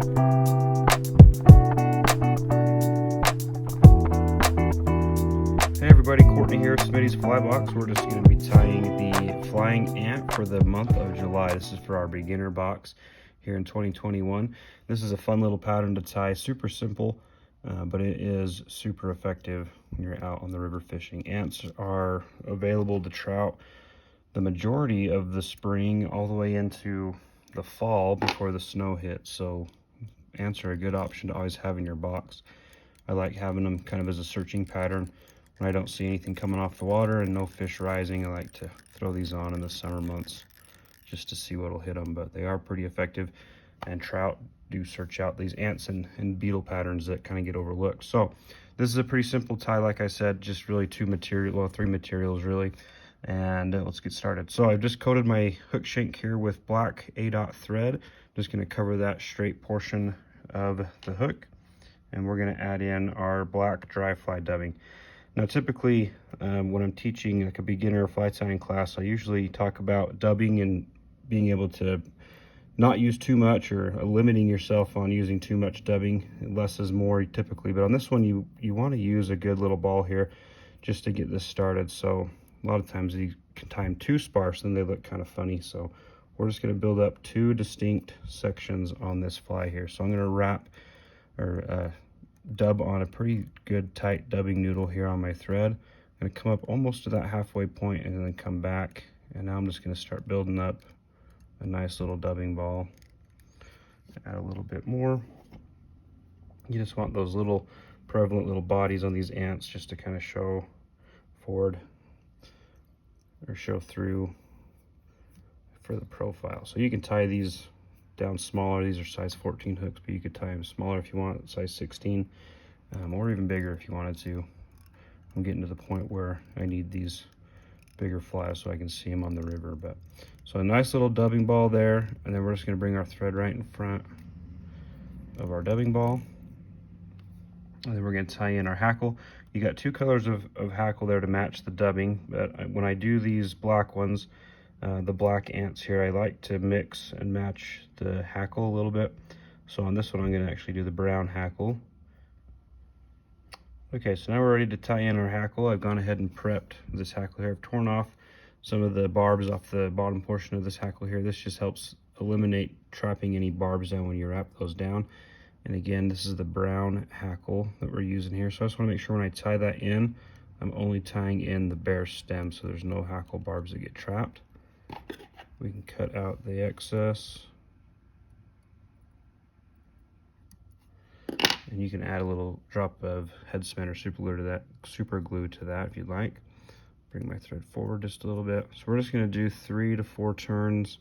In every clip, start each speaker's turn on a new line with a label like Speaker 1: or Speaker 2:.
Speaker 1: Hey everybody, Courtney here, Smitty's Fly Box. We're just going to be tying the flying ant for the month of July. This is for our beginner box here in 2021. This is a fun little pattern to tie, super simple, but it is super effective when you're out on the river fishing. Ants are available to trout the majority of the spring all the way into the fall before the snow hits. So ants are a good option to always have in your box. I like having them kind of as a searching pattern. When I don't see anything coming off the water and no fish rising, I like to throw these on in the summer months just to see what'll hit them. But they are pretty effective, and trout do search out these ants and beetle patterns that kind of get overlooked. So this is a pretty simple tie, like I said, just really three materials really. And let's get started. So I've just coated my hook shank here with black A-dot thread. Just going to cover that straight portion of the hook, and we're going to add in our black dry fly dubbing. Now typically when I'm teaching like a beginner fly tying class, I usually talk about dubbing and being able to not use too much, or limiting yourself on using too much dubbing. Less is more typically, but on this one you want to use a good little ball here just to get this started. So a lot of times you can tie them too sparse and they look kind of funny. So we're just going to build up two distinct sections on this fly here. So I'm going to wrap or dub on a pretty good tight dubbing noodle here on my thread. I'm going to come up almost to that halfway point and then come back, and now I'm just going to start building up a nice little dubbing ball. Add a little bit more. You just want those little prevalent little bodies on these ants just to kind of show forward or show through for the profile. So you can tie these down smaller. These are size 14 hooks, but you could tie them smaller if you want, size 16, or even bigger if you wanted to. I'm getting to the point where I need these bigger flies so I can see them on the river. But so a nice little dubbing ball there, and then we're just going to bring our thread right in front of our dubbing ball, and then we're going to tie in our hackle. You got two colors of hackle there to match the dubbing, but when I do these black ones, the black ants here, I like to mix and match the hackle a little bit. So on this one I'm going to actually do the brown hackle. Okay, so now we're ready to tie in our hackle. I've gone ahead and prepped this hackle here. I've torn off some of the barbs off the bottom portion of this hackle here. This just helps eliminate trapping any barbs down when you wrap those down. And again, this is the brown hackle that we're using here. So I just want to make sure when I tie that in, I'm only tying in the bare stem so there's no hackle barbs that get trapped. We can cut out the excess, and you can add a little drop of head cement or super glue to that if you'd like. Bring my thread forward just a little bit. So we're just going to do 3 to 4 turns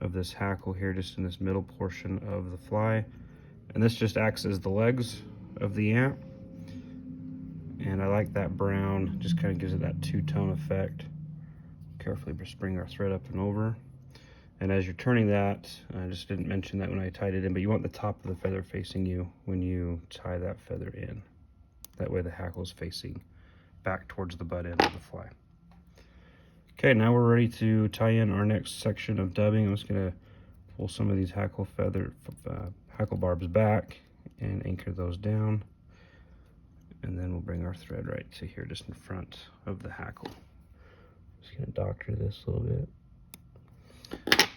Speaker 1: of this hackle here, just in this middle portion of the fly, and this just acts as the legs of the ant. And I like that brown, just kind of gives it that two-tone effect. Carefully just bring our thread up and over, and as you're turning that, I just didn't mention that when I tied it in, but you want the top of the feather facing you when you tie that feather in. That way the hackle is facing back towards the butt end of the fly. Okay, now we're ready to tie in our next section of dubbing. I'm just going to pull some of these hackle barbs back and anchor those down, and then we'll bring our thread right to here just in front of the hackle. Just gonna doctor this a little bit.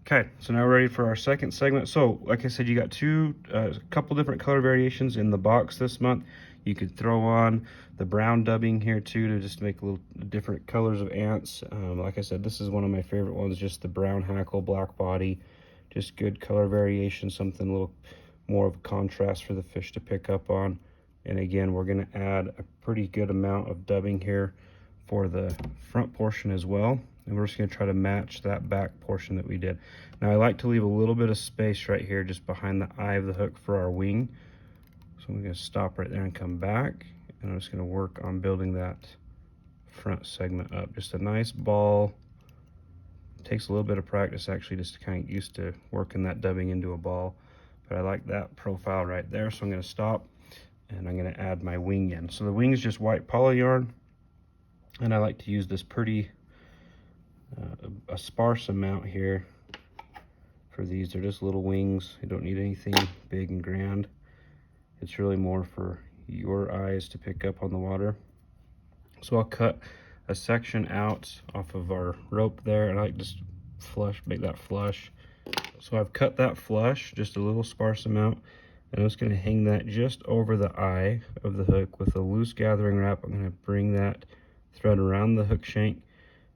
Speaker 1: Okay, so now we're ready for our second segment. So like I said, you got a couple different color variations in the box this month. You could throw on the brown dubbing here too to just make a little different colors of ants. Like I said, this is one of my favorite ones, just the brown hackle, black body, just good color variation, something a little more of a contrast for the fish to pick up on. And again, we're gonna add a pretty good amount of dubbing here for the front portion as well, and we're just going to try to match that back portion that we did. Now I like to leave a little bit of space right here just behind the eye of the hook for our wing, so I'm going to stop right there and come back, and I'm just going to work on building that front segment up. Just a nice ball. It takes a little bit of practice actually just to kind of get used to working that dubbing into a ball, but I like that profile right there. So I'm going to stop, and I'm going to add my wing in. So the wing is just white poly yarn, and I like to use this pretty a sparse amount here for these. They're just little wings. You don't need anything big and grand. It's really more for your eyes to pick up on the water. So I'll cut a section out off of our rope there, and I like just make that flush. So I've cut that flush, just a little sparse amount, and I'm just going to hang that just over the eye of the hook with a loose gathering wrap. I'm going to bring that thread around the hook shank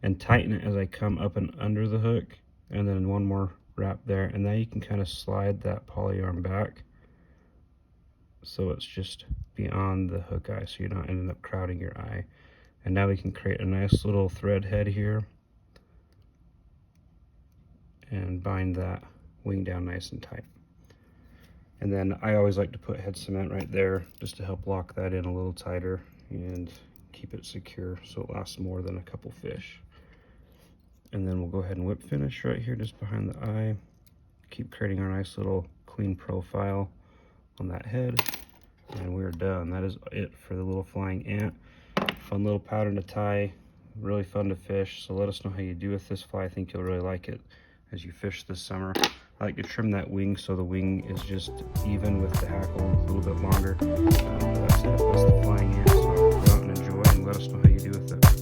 Speaker 1: and tighten it as I come up and under the hook, and then one more wrap there, and now you can kind of slide that polyarm back so it's just beyond the hook eye, so you're not ending up crowding your eye. And now we can create a nice little thread head here and bind that wing down nice and tight. And then I always like to put head cement right there just to help lock that in a little tighter and keep it secure so it lasts more than a couple fish. And then we'll go ahead and whip finish right here just behind the eye. Keep creating our nice little clean profile on that head, and we're done. That is it for the little flying ant. Fun little pattern to tie, really fun to fish. So let us know how you do with this fly. I think you'll really like it as you fish this summer. I like to trim that wing so the wing is just even with the hackle, a little bit longer. That's it. That's the flying ant. So go out and enjoy, and let us know how you do with it.